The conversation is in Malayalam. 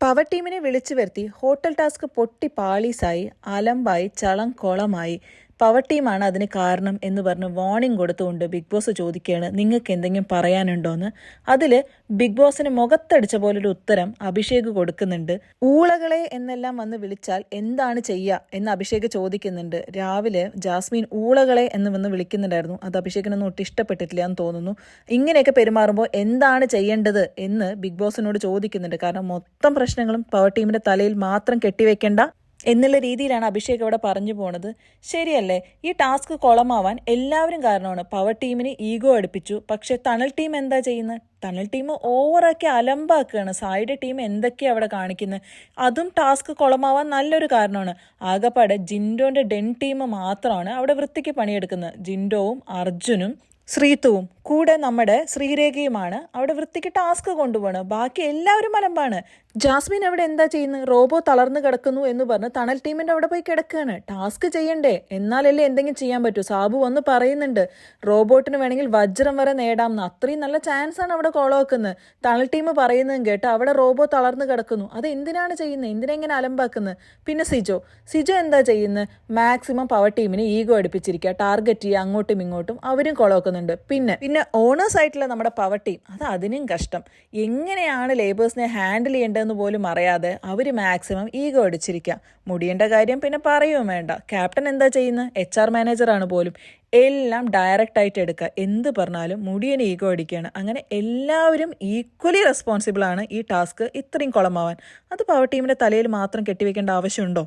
പവർ ടീമിനെ വിളിച്ചു വരുത്തി ഹോട്ടൽ ടാസ്ക് പൊട്ടി പാളീസായി, അലമ്പായി, ചളം കൊളമായി. പവർ ടീമാണ് അതിന് കാരണം എന്ന് പറഞ്ഞ് വാർണിംഗ് കൊടുത്തുകൊണ്ട് ബിഗ് ബോസ് ചോദിക്കുകയാണ്, നിങ്ങൾക്ക് എന്തെങ്കിലും പറയാനുണ്ടോയെന്ന്. അതിൽ ബിഗ് ബോസിന് മുഖത്തടിച്ച പോലൊരു ഉത്തരം അഭിഷേക് കൊടുക്കുന്നുണ്ട്. ഊളകളെ എന്നെല്ലാം വന്ന് വിളിച്ചാൽ എന്താണ് ചെയ്യുക എന്ന് അഭിഷേക് ചോദിക്കുന്നുണ്ട്. രാവിലെ ജാസ്മിൻ ഊളകളെ എന്ന് വന്ന് വിളിക്കുന്നുണ്ടായിരുന്നു. അത് അഭിഷേകിനൊന്നും ഒട്ടും ഇഷ്ടപ്പെട്ടിട്ടില്ല എന്ന് തോന്നുന്നു. ഇങ്ങനെയൊക്കെ പെരുമാറുമ്പോൾ എന്താണ് ചെയ്യേണ്ടത് എന്ന് ബിഗ് ബോസിനോട് ചോദിക്കുന്നുണ്ട്. കാരണം മൊത്തം പ്രശ്നങ്ങളും പവർ ടീമിന്റെ തലയിൽ മാത്രം കെട്ടിവെക്കേണ്ട എന്നുള്ള രീതിയിലാണ് അഭിഷേക് അവിടെ പറഞ്ഞു പോണത്. ശരിയല്ലേ, ഈ ടാസ്ക് കുളമാവാൻ എല്ലാവരും കാരണമാണ്. പവർ ടീമിന് ഈഗോ അടുപ്പിച്ചു. പക്ഷെ ടണൽ ടീം എന്താ ചെയ്യുന്നത്? ടണൽ ടീം ഓവറാക്കി അലമ്പാക്കുകയാണ്. സൈഡ് ടീം എന്തൊക്കെയാണ് അവിടെ കാണിക്കുന്നത്? അതും ടാസ്ക് കുളമാവാൻ നല്ലൊരു കാരണമാണ്. ആകപ്പാടെ ജിൻഡോന്റെ ഡെൻ ടീം മാത്രമാണ് അവിടെ വൃത്തിക്ക് പണിയെടുക്കുന്നത്. ജിൻഡോവും അർജുനും ശ്രീതുവും കൂടെ നമ്മുടെ ശ്രീരേഖയുമാണ് അവിടെ വൃത്തിക്ക് ടാസ്ക് കൊണ്ടുപോകണം. ബാക്കി എല്ലാവരും അലമ്പാണ്. ജാസ്മിൻ അവിടെ എന്താ ചെയ്യുന്നത്? റോബോ തളർന്നു കിടക്കുന്നു എന്ന് പറഞ്ഞ് ടണൽ ടീമിന്റെ അവിടെ പോയി കിടക്കുകയാണ്. ടാസ്ക് ചെയ്യണ്ടേ? എന്നാലല്ലേ എന്തെങ്കിലും ചെയ്യാൻ പറ്റൂ. സാബു വന്ന് പറയുന്നുണ്ട് റോബോട്ടിന് വേണമെങ്കിൽ വജ്രം വരെ നേടാമെന്ന്. അത്രയും നല്ല ചാൻസ് ആണ് അവിടെ കൊളവാക്കുന്നത്. ടണൽ ടീം പറയുന്നതും കേട്ട് അവിടെ റോബോ തളർന്നു കിടക്കുന്നു. അത് എന്തിനാണ് ചെയ്യുന്നത്? എന്തിനെങ്ങനെ അലമ്പാക്കുന്നത്? പിന്നെ സിജോ എന്താ ചെയ്യുന്നത്? മാക്സിമം പവർ ടീമിന് ഈഗോ അടുപ്പിച്ചിരിക്കുക, ടാർഗറ്റ് ചെയ്യുക, അങ്ങോട്ടും ഇങ്ങോട്ടും. അവരും കൊളവാക്കുന്നുണ്ട്. പിന്നെ ഓണേഴ്സ് ആയിട്ടുള്ള നമ്മുടെ പവർ ടീം, അത് അതിനും കഷ്ടം. എങ്ങനെയാണ് ലേബേഴ്സിനെ ഹാൻഡിൽ ചെയ്യേണ്ടതെന്ന് പോലും അറിയാതെ അവർ മാക്സിമം ഈഗോ അടിച്ചിരിക്കുക. മുടിയേണ്ട കാര്യം പിന്നെ പറയുകയും വേണ്ട. ക്യാപ്റ്റൻ എന്താ ചെയ്യുന്നത്? HR മാനേജറാണ് പോലും. എല്ലാം ഡയറക്റ്റ് ആയിട്ട് എടുക്കുക. എന്ത് പറഞ്ഞാലും മുടിയന് ഈഗോ അടിക്കുകയാണ്. അങ്ങനെ എല്ലാവരും ഈക്വലി റെസ്പോൺസിബിൾ ആണ് ഈ ടാസ്ക് ഇത്രയും കുളമാവാൻ. അത് പവർ ടീമിന്റെ തലയിൽ മാത്രം കെട്ടിവെക്കേണ്ട ആവശ്യമുണ്ടോ?